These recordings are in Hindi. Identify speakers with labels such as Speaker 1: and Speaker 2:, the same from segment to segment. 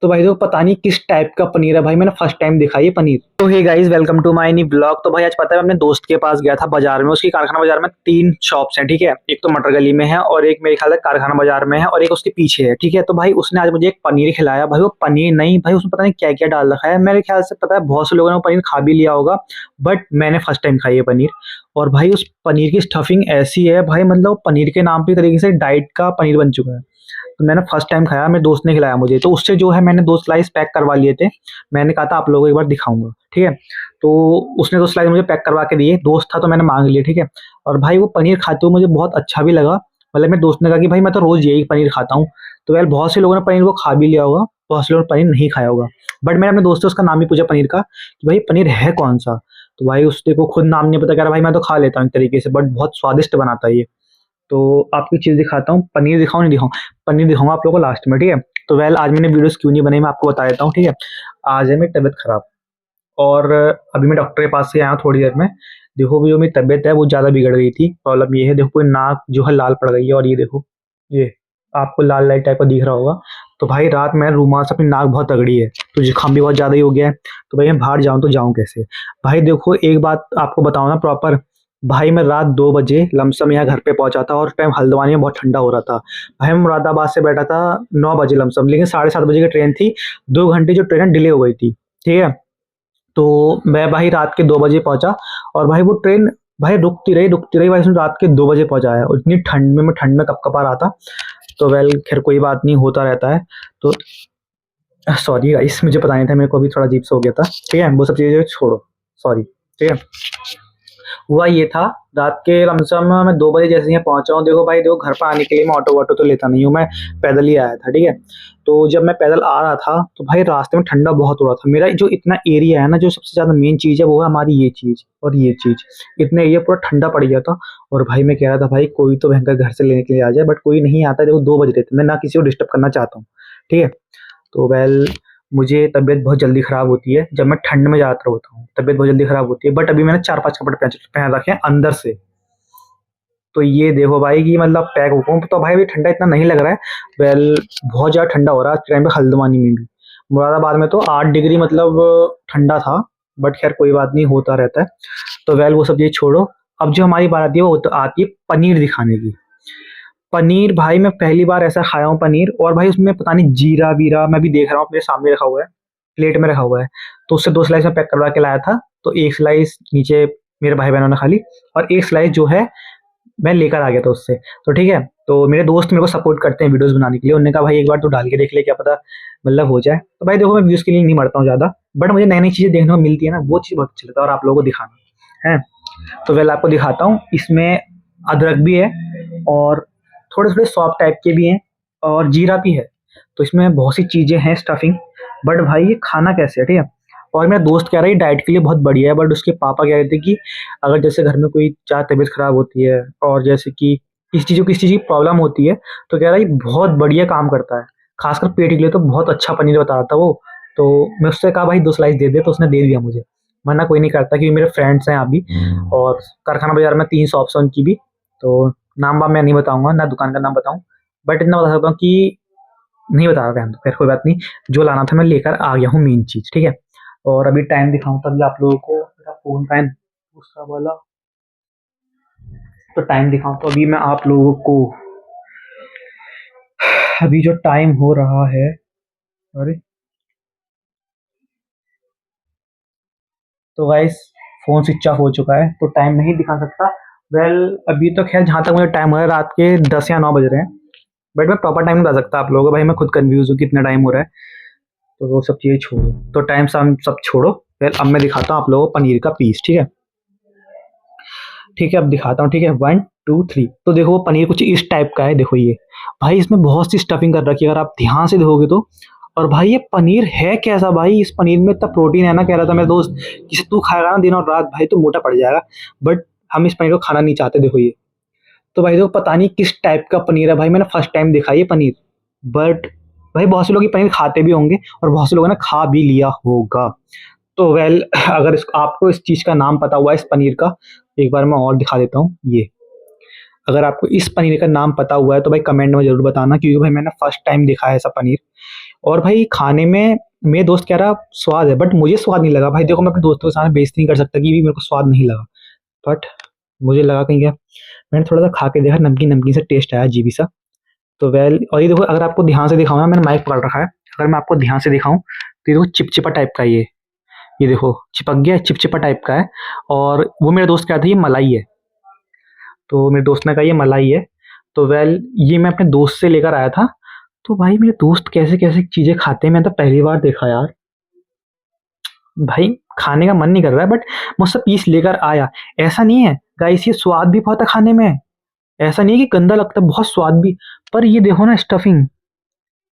Speaker 1: तो भाई देखो पता नहीं किस टाइप का पनीर है भाई, मैंने फर्स्ट टाइम देखा ये पनीर। तो hey guys, welcome to my new blog. तो भाई आज पता है मैं अपने दोस्त के पास गया था बाजार में, उसकी कारखाना बाजार में 3 शॉप्स हैं, ठीक है। एक तो मटर गली में है और एक मेरे ख्याल से कारखाना बाजार में है और एक उसके पीछे है, ठीक है। तो भाई उसने आज मुझे एक पनीर खिलाया भाई, वो पनीर नहीं भाई, उसमें पता नहीं क्या क्या डाल रखा है। मेरे ख्याल से पता है बहुत से लोगों ने वो पनीर खा भी लिया होगा, बट मैंने फर्स्ट टाइम खाई है पनीर। और भाई उस पनीर की स्टफिंग ऐसी है भाई, मतलब पनीर के नाम पे एक तरीके से डाइट का पनीर बन चुका है। तो मैंने फर्स्ट टाइम खाया, मेरे दोस्त ने खिलाया मुझे, तो उससे जो है मैंने 2 स्लाइस पैक करवा लिए थे। मैंने कहा था आप लोगों को एक बार दिखाऊंगा, ठीक है। तो उसने 2 स्लाइस मुझे पैक करवा के दिए, दोस्त था तो मैंने मांग लिए, ठीक है। और भाई वो पनीर खाते हुए मुझे बहुत अच्छा भी लगा। मतलब मेरे दोस्त ने कहा कि भाई मैं तो रोज यही पनीर खाता हूँ। तो यार बहुत से लोगों ने पनीर को खा भी लिया होगा, बहुत से लोगों ने पनीर नहीं खाया होगा, बट मैंने अपने दोस्त से उसका नाम ही पूछा पनीर का कि भाई पनीर है कौन सा। तो भाई उसने को खुद नाम नहीं पता, कह रहा भाई मैं तो खा लेता हूँ एक तरीके से, बट बहुत स्वादिष्ट बनाता है ये। तो आपको चीज़ दिखाता हूँ, पनीर दिखाऊँ नहीं दिखाऊँ? पनीर दिखाऊँगा आप लोगों को लास्ट में, ठीक है। तो वेल आज मैंने वीडियोस क्यों नहीं बनाई मैं आपको बता देता हूँ, ठीक है। आज है मेरी तबीयत खराब और अभी मैं डॉक्टर के पास से आया हूँ थोड़ी देर में। देखो भी जो मेरी तबीयत है वो ज़्यादा बिगड़ गई थी। प्रॉब्लम ये है, देखो पूरी नाक जो है लाल पड़ गई है और ये देखो, ये आपको लाल लाल टाइप का दिख रहा होगा। तो भाई रात में रूमाल से अपनी नाक बहुत तगड़ी है, तो जुकाम भी बहुत ज़्यादा ही हो गया है। तो भाई मैं बाहर जाऊँ तो जाऊँ कैसे? भाई देखो एक बात आपको बताऊँ ना प्रॉपर, भाई मैं रात 2 बजे लमसम यहाँ घर पे पहुँचा था और उस टाइम हल्द्वानी में बहुत ठंडा हो रहा था। भाई मैं मुरादाबाद से बैठा था 9 बजे लमसम, लेकिन 7:30 बजे की ट्रेन थी। 2 घंटे जो ट्रेन है डिले हो गई थी, ठीक है। तो मैं भाई रात के 2 बजे पहुँचा और भाई वो ट्रेन भाई रुकती रही भाई, उसने रात के 2 बजे पहुँचाया और इतनी ठंड में मैं ठंड में कँपकँपा रहा था। तो वेल खैर कोई बात नहीं, होता रहता है। तो सॉरी गाइस, मुझे पता नहीं था, मेरे को भी थोड़ा अजीब सा हो गया था, ठीक है। वो सब चीज़ें छोड़ो, सॉरी, ठीक है। हुआ ये था, रात के लमसम मैं 2 बजे जैसे यहाँ पहुँचा हूँ। देखो भाई देखो घर पर आने के लिए मैं ऑटो वाटो तो लेता नहीं हूँ, मैं पैदल ही आया था, ठीक है। तो जब मैं पैदल आ रहा था तो भाई रास्ते में ठंडा बहुत हो रहा था। मेरा जो इतना एरिया है ना, जो सबसे ज़्यादा मेन चीज़ है वो है हमारी ये चीज़ और ये चीज़, इतना एरिया पूरा ठंडा पड़ गया था। और भाई मैं कह रहा था भाई कोई तो भयंकर घर से लेने के लिए आ जाए, बट कोई नहीं आता। देखो 2 बज रहे थे, मैं ना किसी को डिस्टर्ब करना चाहता हूँ, ठीक है। तो वेल मुझे तबीयत बहुत जल्दी खराब होती है जब मैं ठंड में ज़्यादातर होता हूँ, तबीयत बहुत जल्दी खराब होती है। बट अभी मैंने 4-5 कपड़े पहन रखे हैं अंदर से। तो ये देखो भाई कि मतलब पैक हो गया, तो भाई अभी ठंडा इतना नहीं लग रहा है। वेल बहुत ज़्यादा ठंडा हो रहा है आज के टाइम पे हल्द्वानी में भी। मुरादाबाद में तो 8 डिग्री मतलब ठंडा था, बट खैर कोई बात नहीं, होता रहता है। तो वेल वो सब चीज़ छोड़ो, अब जो हमारी बात आती है वो तो आती है पनीर दिखाने की। पनीर भाई मैं पहली बार ऐसा खाया हूँ पनीर, और भाई उसमें पता नहीं जीरा वीरा मैं भी देख रहा हूँ, मेरे सामने रखा हुआ है, प्लेट में रखा हुआ है। तो उससे 2 स्लाइस में पैक करवा के लाया था। तो 1 स्लाइस नीचे मेरे भाई बहनों ने खा ली और 1 स्लाइस जो है मैं लेकर आ गया था उससे। तो ठीक है, तो मेरे दोस्त मेरे को सपोर्ट करते हैं वीडियोस बनाने के लिए, उन्होंने कहा भाई एक बार तो डाल के देख ले, क्या पता मतलब हो जाए। तो भाई देखो मैं व्यूज़ के लिए नहीं मरता हूँ ज़्यादा, बट मुझे नई नई चीज़ें देखने को मिलती है ना, वो चीज़ बहुत अच्छा लगता है और आप लोगों को दिखाना है। तो वेल आपको दिखाता हूँ, इसमें अदरक भी है और थोड़े थोड़े सौंफ टाइप के भी हैं और जीरा भी है। तो इसमें बहुत सी चीज़ें हैं स्टफिंग, बट भाई ये खाना कैसे है, ठीक है। और मेरा दोस्त कह रहा है ये डाइट के लिए बहुत बढ़िया है, बट उसके पापा कह रहे थे कि अगर जैसे घर में कोई चाहे तबीयत खराब होती है और जैसे कि किसी चीज़ की प्रॉब्लम होती है, तो कह रहा है ये बहुत बढ़िया काम करता है, खासकर पेट के लिए तो बहुत अच्छा पनीर बता रहा था वो। तो मैं उससे कहा भाई 2 स्लाइस दे दे, तो उसने दे दिया मुझे। मना कोई नहीं करता क्योंकि मेरे फ्रेंड्स हैं अभी। और कारखाना बाजार में 3 शॉप्स हैं उनकी भी। तो नाम वाम मैं नहीं बताऊंगा, ना दुकान का नाम बताऊं, बट इतना बता सकता हूँ कि नहीं बता रहा था, खैर कोई बात नहीं। जो लाना था मैं लेकर आ गया हूँ, मेन चीज़, ठीक है। और अभी टाइम दिखाऊँ तभी आप लोगों को, मेरा फ़ोन का है दूसरा वाला, तो टाइम दिखाऊँ तो अभी मैं आप लोगों को अभी जो टाइम हो रहा है, अरे तो गाइस फ़ोन स्विच ऑफ हो चुका है तो टाइम नहीं दिखा सकता। वेल अभी तो खैर जहाँ तक मुझे टाइम हो रहा है रात के 10 या 9 बज रहे हैं, बट मैं प्रॉपर टाइम नहीं बता सकता आप लोगों को, भाई मैं खुद कन्फ्यूज़ हूँ कितना टाइम हो रहा है। तो वो सब चीज़ें छोड़ो, तो टाइम सब छोड़ो। फिर अब मैं दिखाता हूँ आप लोगों को पनीर का पीस, ठीक है। ठीक है अब दिखाता हूँ, ठीक है, 1 2 3। तो देखो वो पनीर कुछ इस टाइप का है, देखो ये भाई इसमें बहुत सी स्टफिंग कर रखी है अगर आप ध्यान से देखोगे तो। और भाई ये पनीर है कैसा भाई, इस पनीर में इतना प्रोटीन है ना, कह रहा था मेरा दोस्त, जिसे तू खाएगा ना दिन और रात भाई तो मोटा पड़ जाएगा। बट हम इस पनीर को खाना नहीं चाहते, देखो ये। तो भाई देखो पता नहीं किस टाइप का पनीर है भाई, मैंने फर्स्ट टाइम देखा ये पनीर। बट भाई बहुत से लोग ये पनीर खाते भी होंगे और बहुत से लोगों ने खा भी लिया होगा। तो वेल अगर आपको इस चीज़ का नाम पता हुआ है इस पनीर का, एक बार मैं और दिखा देता हूँ ये। अगर आपको इस पनीर का नाम पता हुआ है तो भाई कमेंट में ज़रूर बताना, क्योंकि भाई मैंने फर्स्ट टाइम देखा है ऐसा पनीर। और भाई खाने में मेरे दोस्त कह रहा स्वाद है, बट मुझे स्वाद नहीं लगा भाई। देखो मैं अपने दोस्तों के सामने बेइज्जती नहीं कर सकता कि भी मेरे को स्वाद नहीं लगा, बट मुझे लगा कहीं क्या। मैंने थोड़ा सा खा के देखा, नमकीन नमकीन सा टेस्ट आया अजीब सा। तो वेल, और ये देखो अगर आपको ध्यान से दिखाऊं ना, मैंने माइक पकड़ रखा है, अगर मैं आपको ध्यान से दिखाऊं तो ये देखो चिपचिपा टाइप का है ये देखो चिपक गया है, चिपचिपा टाइप का है। और वो मेरे दोस्त कह रहा था ये मलाई है, तो मेरे दोस्त ने कहा ये मलाई है। तो वेल, ये मैं अपने दोस्त से लेकर आया था। तो भाई मेरे दोस्त कैसे कैसे चीजें खाते हैं, मैं तो पहली बार देखा यार। भाई खाने का मन नहीं कर रहा है, बट मुझसे पीस लेकर आया। ऐसा नहीं है गाइस, ये स्वाद भी बहुत है खाने में, ऐसा नहीं है कि गंदा लगता है, बहुत स्वाद भी। पर ये देखो ना स्टफिंग,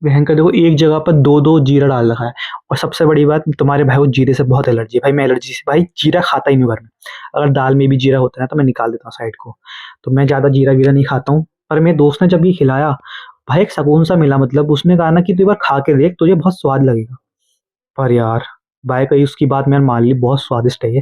Speaker 1: भयंकर। देखो एक जगह पर दो दो जीरा डाल रखा है। और सबसे बड़ी बात, तुम्हारे भाई को जीरे से बहुत एलर्जी है भाई। मैं एलर्जी से भाई जीरा खाता ही नहीं हूँ घर में। अगर दाल में भी जीरा होता है ना तो मैं निकाल देता हूँ साइड को। तो मैं ज्यादा जीरा वीरा नहीं खाता हूँ। पर मेरे दोस्त ने जब ये खिलाया, भाई एक सुकून सा मिला। मतलब उसने कहा ना कि तू एक बार खा के देख, तुझे बहुत स्वाद लगेगा। पर यार भाई कही उसकी बात मैंने मान ली, बहुत स्वादिष्ट है ये।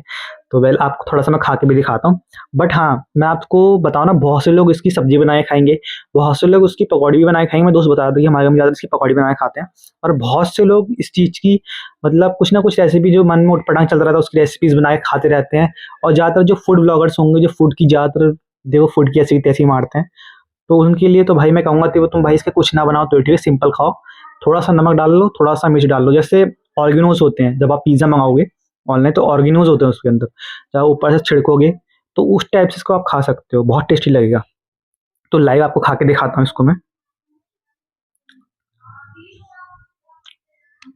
Speaker 1: तो वेल, आपको थोड़ा सा मैं खा के भी दिखाता हूँ। बट हाँ, मैं आपको बताऊँ ना, बहुत से लोग इसकी सब्जी बनाए खाएंगे, बहुत से लोग उसकी पकौड़ी भी बनाए खाएंगे। मैं दोस्त बता रहा था कि हमारे घर में ज़्यादा इसकी पकौड़ी बनाए खाते हैं। और बहुत से लोग इस चीज़ की, मतलब कुछ ना कुछ रेसिपी जो मन में उटपटांग चल रहा था उसकी रेसिपीज बनाए खाते रहते हैं। और ज़्यादातर जो फूड ब्लॉगर्स होंगे, जो फूड की ज़्यादातर, देखो फूड की ऐसी तैसी मारते हैं, तो उनके लिए तो भाई मैं कहूँगा कि वो तुम भाई इसके कुछ ना बनाओ तो ठीक है, सिंपल खाओ। थोड़ा सा नमक डाल लो, थोड़ा सा मिर्च डाल लो। जैसे ऑर्गेनोज होते हैं, जब आप पिज़्ज़ा मंगाओगे ऑनलाइन तो ऑर्गेनोज होते हैं उसके अंदर, जब आप ऊपर से छिड़कोगे तो उस टाइप से इसको आप खा सकते हो, बहुत टेस्टी लगेगा। तो लाइव आपको खा के दिखाता हूँ इसको मैं।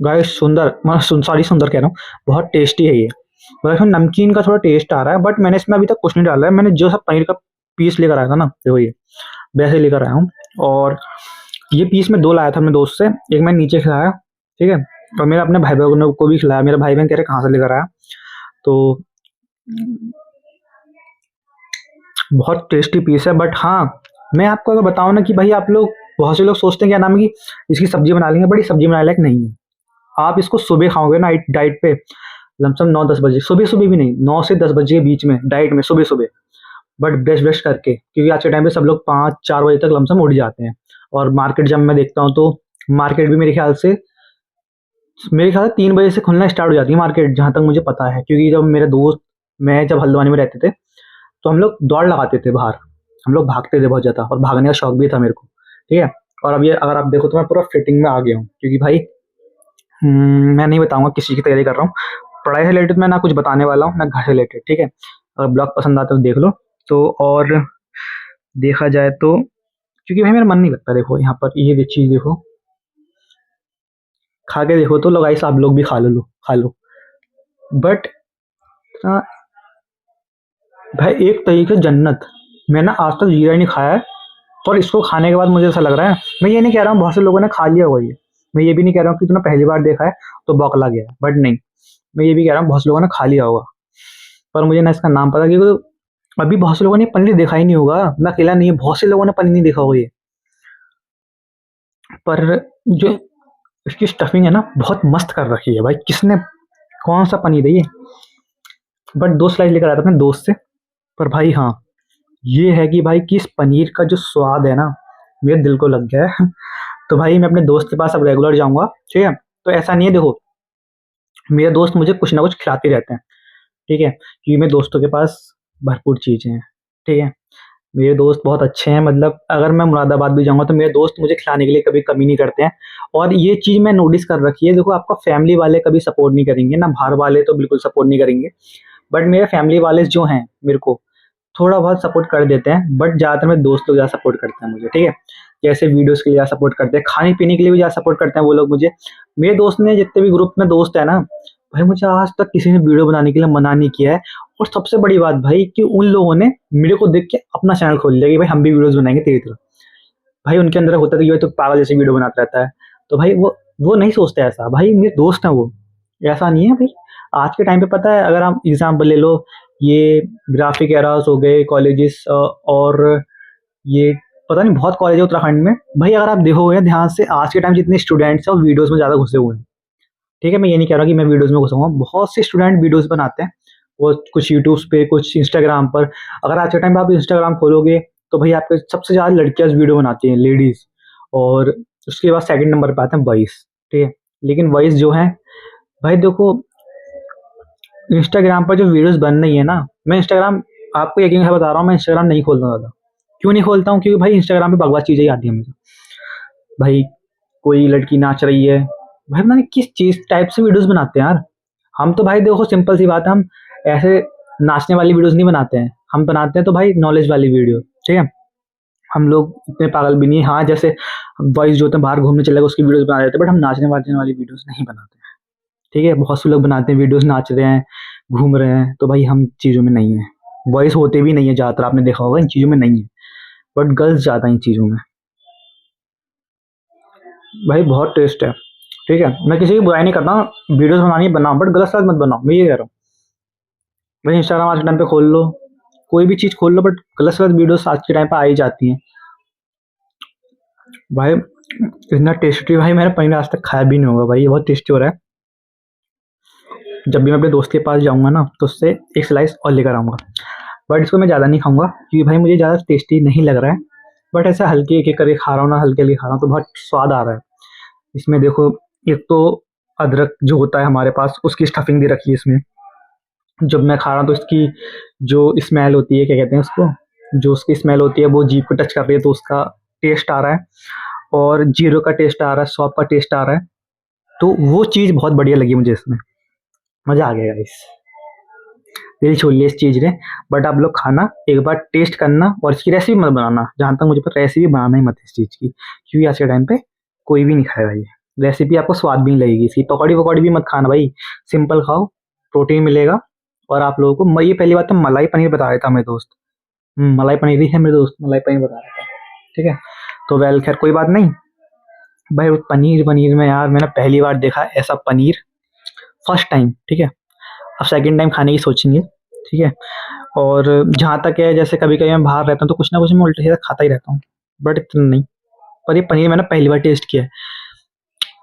Speaker 1: गाइस सुंदर, मैं सॉरी सुंदर कह रहा हूँ, बहुत टेस्टी है ये। मतलब इसमें नमकीन का थोड़ा टेस्ट आ रहा है, बट मैंने इसमें अभी तक कुछ नहीं डाला है। मैंने जो सब पनीर का पीस लेकर आया था ना, देखो ये वैसे लेकर आया हूँ। और ये पीस मैं दो लाया था अपने दोस्त से, एक मैंने नीचे खिलाया, ठीक है, और मेरा अपने भाई बहनों को भी खिलाया। मेरा भाई बहन कह रहे कहाँ से लेकर आया, तो बहुत टेस्टी पीस है। बट हाँ, मैं आपको अगर बताऊँ ना कि भाई आप लोग, बहुत से लोग सोचते हैं क्या नाम है कि इसकी सब्जी बना लेंगे, बड़ी सब्जी बनाने लायक नहीं है। आप इसको सुबह खाओगे ना डाइट पे, लमसम 9-10 बजे, सुबह सुबह भी नहीं, 9 से 10 बजे के बीच में डाइट में सुबह सुबह, बट ब्रश ब्रश करके, क्योंकि आज के टाइम पे सब लोग 5-4 बजे तक लमसम उठ जाते हैं। और मार्केट जब मैं देखता हूँ तो मार्केट भी मेरे ख्याल से 3 बजे से खुलना स्टार्ट हो जाती है मार्केट, जहाँ तक मुझे पता है। क्योंकि जब मेरे दोस्त, मैं जब हल्द्वानी में रहते थे तो हम लोग दौड़ लगाते थे बाहर, हम लोग भागते थे बहुत ज़्यादा, और भागने का शौक भी था मेरे को, ठीक है। और अब ये अगर आप देखो तो मैं पूरा फिटिंग में आ गया हूँ, क्योंकि भाई मैं नहीं बताऊंगा किस चीज़ की तैयारी कर रहा हूँ। पढ़ाई से रिलेटेड मैं ना कुछ बताने वाला हूँ ना घर से रिलेटेड, ठीक है। अगर ब्लॉग पसंद आता है तो देख लो। तो और देखा जाए तो, क्योंकि भाई मेरा मन नहीं लगता, देखो यहाँ पर ये चीज़ देखो, खा के देखो तो गाइस आप लोग भी खा लो। बट भाई एक तरीके से जन्नत। मैंने आज तक जीरा ही नहीं खाया है, और इसको खाने के बाद मुझे ऐसा लग रहा है, मैं ये नहीं कह रहा हूँ बहुत से लोगों ने खा लिया होगा ये, मैं ये भी नहीं कह रहा हूँ कि तूने पहली बार देखा है तो बौखला गया है, बट नहीं, मैं ये भी कह रहा हूँ बहुत से लोगों ने खा लिया होगा। पर मुझे ना इसका नाम पता, क्योंकि अभी बहुत से लोगों ने पनीर देखा ही नहीं होगा, मैं अकेला नहीं है, बहुत से लोगों ने पनीर नहीं देखा होगा ये। पर जो इसकी स्टफिंग है ना, बहुत मस्त कर रखी है भाई, किसने, कौन सा पनीर है ये। बट 2 स्लाइस लेकर आया था अपने दोस्त से। पर भाई हाँ, ये है कि भाई कि इस पनीर का जो स्वाद है ना, मेरे दिल को लग गया है। तो भाई मैं अपने दोस्त के पास अब रेगुलर जाऊंगा, ठीक है। तो ऐसा नहीं है, देखो मेरे दोस्त मुझे कुछ ना कुछ खिलाते रहते हैं, ठीक है, क्योंकि मेरे दोस्तों के पास भरपूर चीज़ें हैं, ठीक है। मेरे दोस्त बहुत अच्छे हैं, मतलब अगर मैं मुरादाबाद भी जाऊँगा तो मेरे दोस्त मुझे खिलाने के लिए कभी कमी नहीं करते हैं। और ये चीज़ मैं नोटिस कर रखी है, देखो आपका फैमिली वाले कभी सपोर्ट नहीं करेंगे ना, बाहर वाले तो बिल्कुल सपोर्ट नहीं करेंगे। बट मेरे फैमिली वाले जो हैं मेरे को थोड़ा बहुत सपोर्ट कर देते हैं, बट ज़्यादातर मेरे दोस्त लोग ज़्यादा सपोर्ट करते हैं मुझे, ठीक है। जैसे वीडियोज़ के लिए ज़्यादा सपोर्ट करते हैं, खाने-पीने के लिए भी ज़्यादा सपोर्ट करते हैं वो लोग मुझे। मेरे दोस्त ने जितने भी ग्रुप में दोस्त हैं ना, भाई मुझे आज तक किसी ने वीडियो बनाने के लिए मना नहीं किया है। और सबसे बड़ी बात भाई कि उन लोगों ने मेरे को देख के अपना चैनल खोल लिया कि भाई हम भी वीडियोज़ बनाएँगे तेरी तरह। भाई उनके अंदर होता था कि भाई तू पागल जैसे वीडियो बनाता रहता है। तो भाई वो नहीं सोचते ऐसा, भाई मेरे दोस्त हैं वो, ऐसा नहीं है भाई। आज के टाइम पे पता है, अगर आप एग्ज़ाम्पल ले लो, ये ग्राफिक एरास हो गए कॉलेजेस, और ये पता नहीं बहुत कॉलेज है उत्तराखंड में। भाई अगर आप देखोगे ध्यान से, आज के टाइम जितने स्टूडेंट्स हैं वो वीडियोज़ में ज़्यादा घुसे हुए हैं, ठीक है। मैं ये नहीं कह रहा कि मैं वीडियोज़ में घुसूँगा, बहुत से स्टूडेंट वीडियोज़ बनाते हैं, वो कुछ यूट्यूब पे, कुछ इंस्टाग्राम पर। अगर आज के टाइम पे आप इंस्टाग्राम खोलोगे तो भाई आपके सबसे ज़्यादा लड़कियाँ वीडियो बनाती हैं, लेडीज़, और उसके बाद सेकंड नंबर पे आते हैं बॉयज़। ठीक है। लेकिन वॉइस जो है भाई देखो, इंस्टाग्राम पर जो वीडियोस बन रही है ना, मैं इंस्टाग्राम आपको यकीन है बता रहा हूँ, मैं इंस्टाग्राम नहीं खोलता ज़्यादा। क्यों नहीं खोलता हूँ? क्योंकि भाई इंस्टाग्राम पे बकवास चीज़ें ही आती हैं हमेशा। भाई कोई लड़की नाच रही है, भाई पता नहीं किस चीज़ टाइप से वीडियोस बनाते हैं यार। हम तो भाई देखो सिंपल सी बात है, हम ऐसे नाचने वाली वीडियोस नहीं बनाते हैं, हम बनाते हैं तो भाई नॉलेज वाली वीडियो, ठीक है। हम लोग इतने पागल भी नहीं है, हाँ जैसे बॉयज जो होते हैं बाहर घूमने चले गए उसकी वीडियोस बना देते हैं, बट हम नाचने वाचने वाली वीडियोस नहीं बनाते हैं, ठीक है। बहुत से लोग बनाते हैं वीडियोस, नाच रहे हैं, घूम रहे हैं, तो भाई हम चीज़ों में नहीं है। बॉयज होते भी नहीं है ज़्यादातर, आपने देखा होगा इन चीज़ों में नहीं है, बट गर्ल्स ज़्यादा इन चीज़ों में। भाई बहुत टेस्ट है, ठीक है। मैं किसी की बुराई नहीं करता, वीडियोस बनानी है बनाओ, बट गलत साथ मत बनाओ, मैं ये कह रहा हूँ। भाई इंस्टाग्राम आज के टाइम पे खोल लो, कोई भी चीज़ खोल लो, बट गलत से गलत वीडियोस आज के टाइम पे आ ही जाती हैं। भाई इतना टेस्टी भाई मैंने पनीर आज तक खाया भी नहीं होगा भाई, ये बहुत टेस्टी हो रहा है। जब भी मैं अपने दोस्त के पास जाऊँगा ना, तो उससे एक स्लाइस और लेकर आऊँगा, बट इसको मैं ज़्यादा नहीं खाऊँगा क्योंकि भाई मुझे ज़्यादा टेस्टी नहीं लग रहा है। बट ऐसे हल्के एक-एक करके खा रहा हूँ ना, हल्के-हल्के खा रहा हूँ तो बहुत स्वाद आ रहा है। इसमें देखो, एक तो अदरक जो होता है हमारे पास उसकी स्टफिंग दे रखी है इसमें। जब मैं खा रहा हूँ तो इसकी जो स्मेल होती है, क्या कहते हैं उसको? जो उसकी स्मेल होती है वो जीभ को टच कर रही है तो उसका टेस्ट आ रहा है, और जीरो का टेस्ट आ रहा है, सौंफ का टेस्ट आ रहा है। तो वो चीज़ बहुत बढ़िया लगी मुझे इसमें। मज़ा आ गया गाइस। दिल छू लिया इस चीज़ ने। बट आप लोग खाना, एक बार टेस्ट करना और इसकी रेसिपी मत बनाना। जहाँ तक मुझे पता है रेसिपी बनाना ही मत इस चीज़ की, क्योंकि आज के टाइम पे कोई भी नहीं खाएगा ये। रेसिपी आपको स्वाद भी नहीं लगेगी इसकी। पकौड़ी-वकौड़ी भी मत खाना भाई, सिंपल खाओ, प्रोटीन मिलेगा। और आप लोगों को मैं ये पहली बात तो मलाई पनीर बता रहा था मेरे दोस्त। मलाई पनीर ही है मेरे दोस्त, मलाई पनीर बता रहा था, ठीक है। तो वेल खैर कोई बात नहीं। भाई वो पनीर में यार मैंने पहली बार देखा ऐसा पनीर, फर्स्ट टाइम, ठीक है। अब सेकंड टाइम खाने की सोचेंगे, ठीक है। और जहाँ तक है, जैसे कभी-कभी मैं बाहर रहता हूँ तो कुछ ना कुछ मैं उल्टा-सीधा खाता ही रहता हूँ, बट इतना नहीं। पर ये पनीर मैंने पहली बार टेस्ट किया है।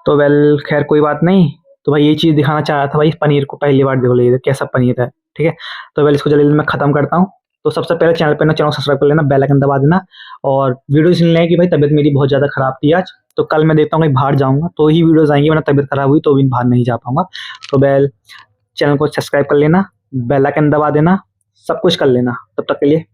Speaker 1: तो वेल खैर कोई बात नहीं। तो भाई ये चीज़ दिखाना चाह रहा था भाई, इस पनीर को पहली बार देखो ले कैसा पनीर है, ठीक है। तो वेल इसको जल्दी-जल्दी मैं खत्म करता हूँ। तो सबसे पहले चैनल पे ना, चैनल को सब्सक्राइब कर लेना, बेल आइकन दबा देना। और वीडियो इसलिए है कि भाई तबीयत मेरी बहुत ज़्यादा खराब थी आज, तो कल मैं देखता हूँ कहीं बाहर जाऊँगा तो ही वीडियोज़ आएँगी, वरना तबीयत खराब हुई तो भी बाहर नहीं जा पाऊँगा। तो वेल चैनल को सब्सक्राइब कर लेना, बेल आइकन दबा देना, सब कुछ कर लेना। तब तक के लिए